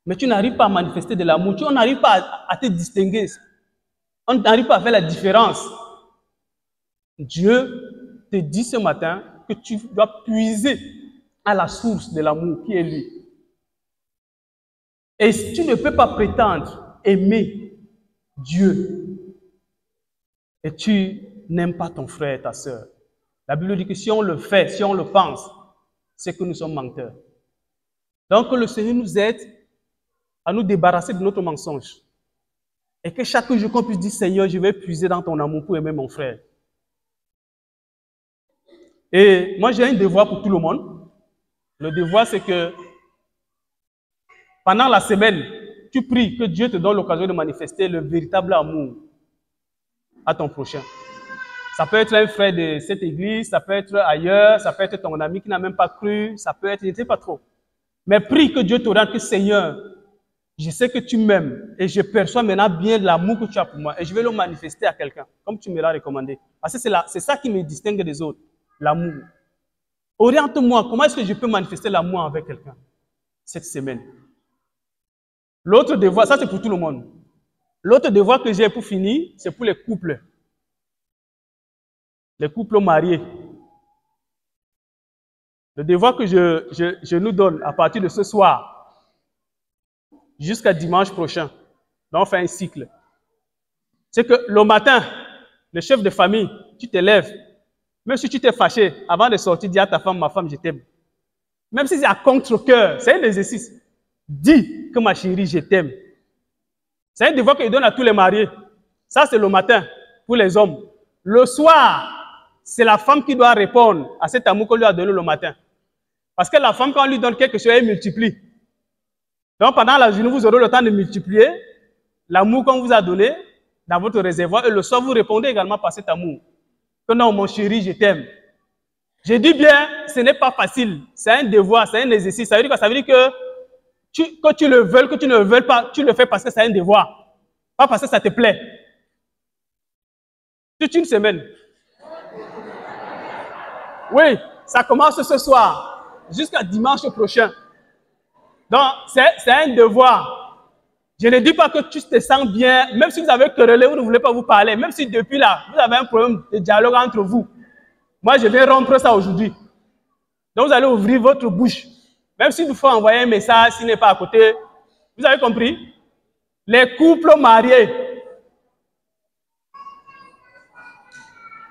mais tu n'arrives pas à manifester de l'amour, on n'arrive pas à te distinguer, on n'arrive pas à faire la différence. Dieu te dit ce matin que tu dois puiser à la source de l'amour qui est lui. Et tu ne peux pas prétendre aimer Dieu et tu n'aimes pas ton frère et ta sœur. La Bible dit que si on le fait, si on le pense, c'est que nous sommes menteurs. Donc que le Seigneur nous aide à nous débarrasser de notre mensonge. Et que chaque jour qu'on puisse dire, Seigneur, je vais puiser dans ton amour pour aimer mon frère. Et moi, j'ai un devoir pour tout le monde. Le devoir, c'est que pendant la semaine, tu pries que Dieu te donne l'occasion de manifester le véritable amour à ton prochain. Ça peut être un frère de cette église, ça peut être ailleurs, ça peut être ton ami qui n'a même pas cru, ça peut être, je ne sais pas trop. Mais prie que Dieu te rende que Seigneur, je sais que tu m'aimes et je perçois maintenant bien l'amour que tu as pour moi et je vais le manifester à quelqu'un, comme tu me l'as recommandé. Parce que c'est ça qui me distingue des autres, l'amour. Oriente-moi, comment est-ce que je peux manifester l'amour avec quelqu'un cette semaine? L'autre devoir, ça c'est pour tout le monde. L'autre devoir que j'ai pour finir, c'est pour les couples. Les couples mariés. Le devoir que je nous donne à partir de ce soir jusqu'à dimanche prochain, donc on fait un cycle, c'est que le matin, le chef de famille, tu te lèves. Même si tu t'es fâché, avant de sortir, dis à ta femme, ma femme, je t'aime. Même si c'est à contre-cœur, c'est un exercice. Dis que ma chérie, je t'aime. C'est un devoir qu'il donne à tous les mariés. Ça, c'est le matin pour les hommes. Le soir, c'est la femme qui doit répondre à cet amour qu'on lui a donné le matin. Parce que la femme, quand on lui donne quelque chose, elle multiplie. Donc, pendant la journée, vous aurez le temps de multiplier l'amour qu'on vous a donné dans votre réservoir. Et le soir, vous répondez également par cet amour. Que non, mon chéri, je t'aime. Je dis bien, ce n'est pas facile. C'est un devoir, c'est un exercice. Ça veut dire quoi? Ça veut dire que tu le veuilles, que tu ne le veuilles pas, tu le fais parce que c'est un devoir. Pas parce que ça te plaît. Toute une semaine. Oui, ça commence ce soir jusqu'à dimanche prochain. Donc, c'est un devoir. Je ne dis pas que tu te sens bien, même si vous avez querellé, vous ne voulez pas vous parler, même si depuis là, vous avez un problème de dialogue entre vous. Moi, je vais rompre ça aujourd'hui. Donc, vous allez ouvrir votre bouche. Même s'il vous faut envoyer un message, s'il n'est pas à côté. Vous avez compris? Les couples mariés.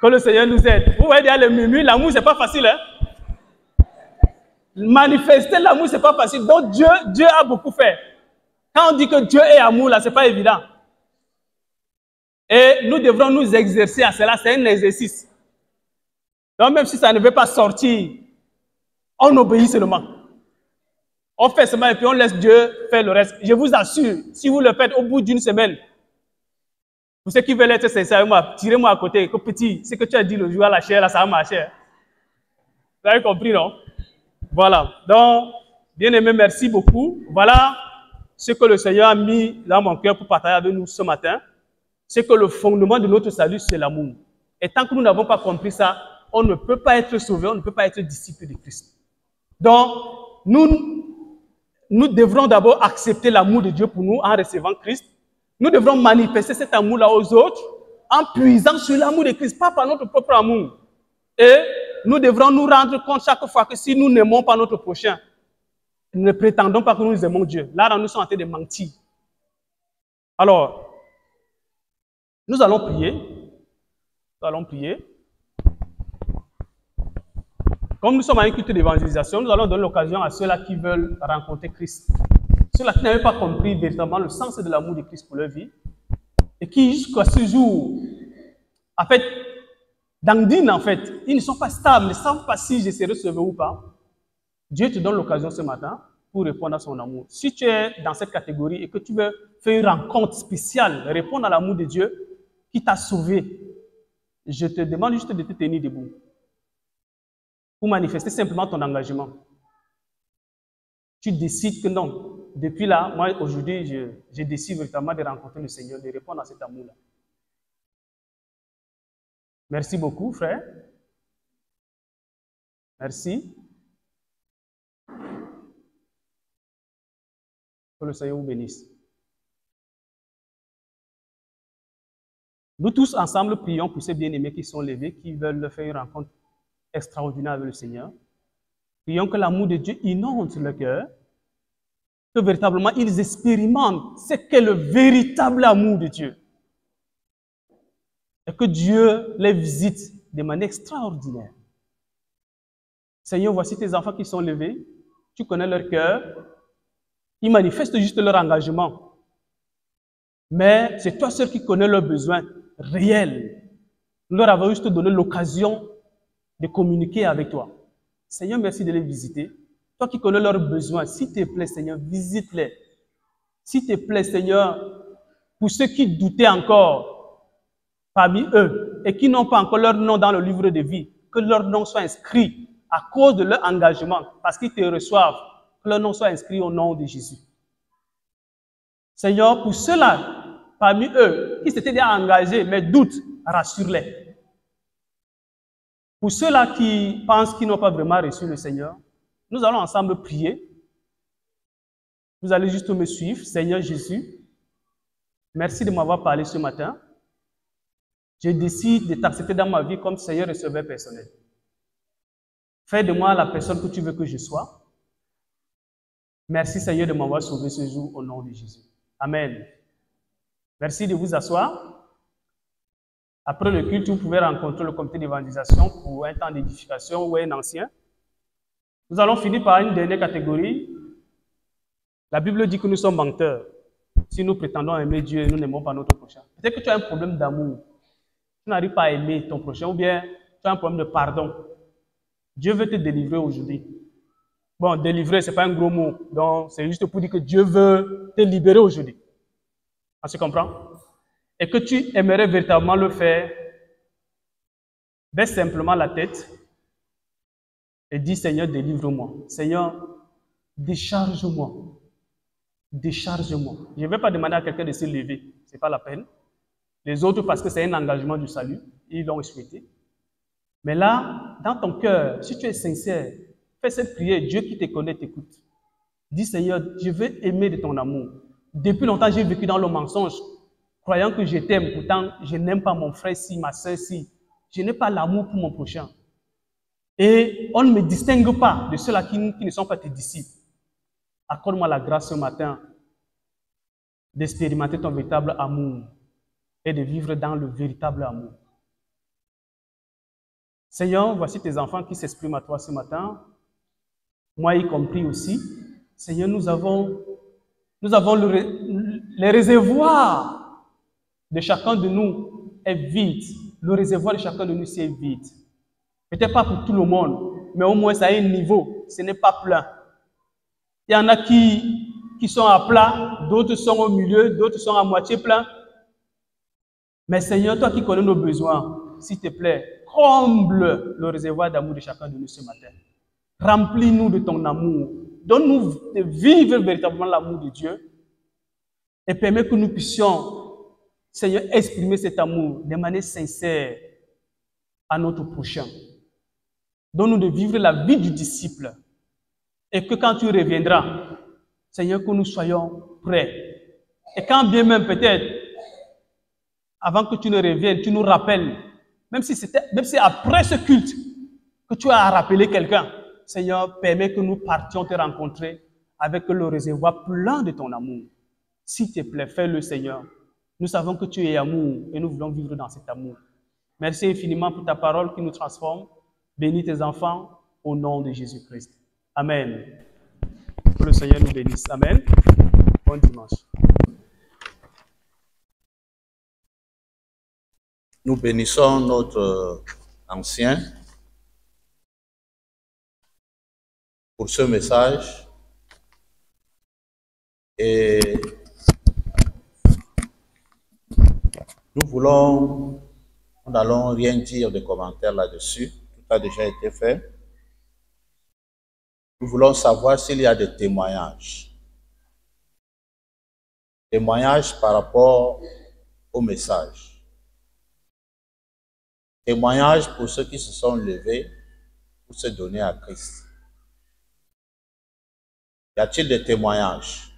Que le Seigneur nous aide. Vous voyez déjà le murmure, l'amour, c'est pas facile. Hein? Manifester l'amour, c'est pas facile. Donc, Dieu a beaucoup fait. Quand on dit que Dieu est amour, là, c'est pas évident. Et nous devrons nous exercer à cela. C'est un exercice. Donc, même si ça ne veut pas sortir, on obéit seulement. On fait seulement et puis on laisse Dieu faire le reste. Je vous assure, si vous le faites au bout d'une semaine, pour ceux qui veulent être sincères avec moi, tirez-moi à côté. Que petit, ce que tu as dit le jour à la chair, là, ça va marcher. Vous avez compris, non? Voilà. Donc, bien-aimés, merci beaucoup. Voilà ce que le Seigneur a mis dans mon cœur pour partager avec nous ce matin. C'est que le fondement de notre salut, c'est l'amour. Et tant que nous n'avons pas compris ça, on ne peut pas être sauvé, on ne peut pas être disciple de Christ. Donc, nous devrons d'abord accepter l'amour de Dieu pour nous en recevant Christ. Nous devrons manifester cet amour-là aux autres en puisant sur l'amour de Christ, pas par notre propre amour. Et nous devrons nous rendre compte chaque fois que si nous n'aimons pas notre prochain, nous ne prétendons pas que nous aimons Dieu. Là, nous sommes en train de mentir. Alors, nous allons prier. Nous allons prier. Comme nous sommes à une culte d'évangélisation, nous allons donner l'occasion à ceux-là qui veulent rencontrer Christ. Ceux-là qui n'avaient pas compris véritablement le sens de l'amour de Christ pour leur vie. Et qui, jusqu'à ce jour, en fait, dandinent, en fait. Ils ne sont pas stables, ne savent pas si je serai sauvé ou pas. Dieu te donne l'occasion ce matin pour répondre à son amour. Si tu es dans cette catégorie et que tu veux faire une rencontre spéciale, répondre à l'amour de Dieu qui t'a sauvé, je te demande juste de te tenir debout pour manifester simplement ton engagement. Tu décides que non, depuis là, moi aujourd'hui, je décide véritablement de rencontrer le Seigneur, de répondre à cet amour-là. Merci beaucoup, frère. Merci. Que le Seigneur vous bénisse. Nous tous ensemble prions pour ces bien-aimés qui sont levés, qui veulent faire une rencontre extraordinaire avec le Seigneur. Prions que l'amour de Dieu inonde le cœur, que véritablement ils expérimentent ce qu'est le véritable amour de Dieu. Et que Dieu les visite de manière extraordinaire. Seigneur, voici tes enfants qui sont levés, tu connais leur cœur, ils manifestent juste leur engagement. Mais c'est toi seul qui connais leurs besoins réels. Nous leur avons juste donné l'occasion de communiquer avec toi. Seigneur, merci de les visiter. Toi qui connais leurs besoins, s'il te plaît, Seigneur, visite-les. S'il te plaît, Seigneur, pour ceux qui doutaient encore parmi eux et qui n'ont pas encore leur nom dans le livre de vie, que leur nom soit inscrit à cause de leur engagement, parce qu'ils te reçoivent, que leur nom soit inscrit au nom de Jésus. Seigneur, pour ceux-là, parmi eux, qui s'étaient déjà engagés, mais doutent, rassure-les. Pour ceux-là qui pensent qu'ils n'ont pas vraiment reçu le Seigneur, nous allons ensemble prier. Vous allez juste me suivre. Seigneur Jésus, merci de m'avoir parlé ce matin. Je décide de t'accepter dans ma vie comme Seigneur et Sauveur personnel. Fais de moi la personne que tu veux que je sois. Merci Seigneur de m'avoir sauvé ce jour au nom de Jésus. Amen. Merci de vous asseoir. Après le culte, vous pouvez rencontrer le comité d'évangélisation pour un temps d'édification ou un ancien. Nous allons finir par une dernière catégorie. La Bible dit que nous sommes menteurs. Si nous prétendons aimer Dieu, nous n'aimons pas notre prochain. Peut-être que tu as un problème d'amour. Tu n'arrives pas à aimer ton prochain ou bien tu as un problème de pardon. Dieu veut te délivrer aujourd'hui. Bon, délivrer, ce n'est pas un gros mot. Donc, c'est juste pour dire que Dieu veut te libérer aujourd'hui. On se comprend? Et que tu aimerais véritablement le faire, baisse simplement la tête et dis, Seigneur, délivre-moi. Seigneur, décharge-moi. Décharge-moi. Je ne vais pas demander à quelqu'un de se lever. Ce n'est pas la peine. Les autres, parce que c'est un engagement du salut, ils l'ont souhaité. Mais là, dans ton cœur, si tu es sincère, fais cette prière. Dieu qui te connaît t'écoute. Dis, Seigneur, je veux aimer de ton amour. Depuis longtemps, j'ai vécu dans le mensonge, croyant que je t'aime. Pourtant, je n'aime pas mon frère si, ma soeur si. Je n'ai pas l'amour pour mon prochain. Et on ne me distingue pas de ceux-là qui ne sont pas tes disciples. Accorde-moi la grâce ce matin d'expérimenter ton véritable amour et de vivre dans le véritable amour. Seigneur, voici tes enfants qui s'expriment à toi ce matin, moi y compris aussi. Seigneur, nous avons les réservoirs de chacun de nous est vide. Le réservoir de chacun de nous est vide. Peut-être pas pour tout le monde, mais au moins ça a un niveau, ce n'est pas plein. Il y en a qui sont à plat, d'autres sont au milieu, d'autres sont à moitié plein. Mais Seigneur, toi qui connais nos besoins, s'il te plaît, comble le réservoir d'amour de chacun de nous ce matin. Remplis-nous de ton amour. Donne-nous de vivre véritablement l'amour de Dieu et permets que nous puissions, Seigneur, exprimer cet amour de manière sincère à notre prochain. Donne-nous de vivre la vie du disciple et que quand tu reviendras, Seigneur, que nous soyons prêts. Et quand bien même peut-être, avant que tu ne reviennes, tu nous rappelles, même si après ce culte, que tu as rappelé quelqu'un, Seigneur, permets que nous partions te rencontrer avec le réservoir plein de ton amour. S'il te plaît, fais-le, Seigneur. Nous savons que tu es amour et nous voulons vivre dans cet amour. Merci infiniment pour ta parole qui nous transforme. Bénis tes enfants au nom de Jésus-Christ. Amen. Que le Seigneur nous bénisse. Amen. Bon dimanche. Nous bénissons notre ancien pour ce message et nous n'allons rien dire de commentaires là-dessus, tout a déjà été fait. Nous voulons savoir s'il y a des témoignages. Témoignages par rapport au message. Témoignages pour ceux qui se sont levés pour se donner à Christ. Y a-t-il des témoignages?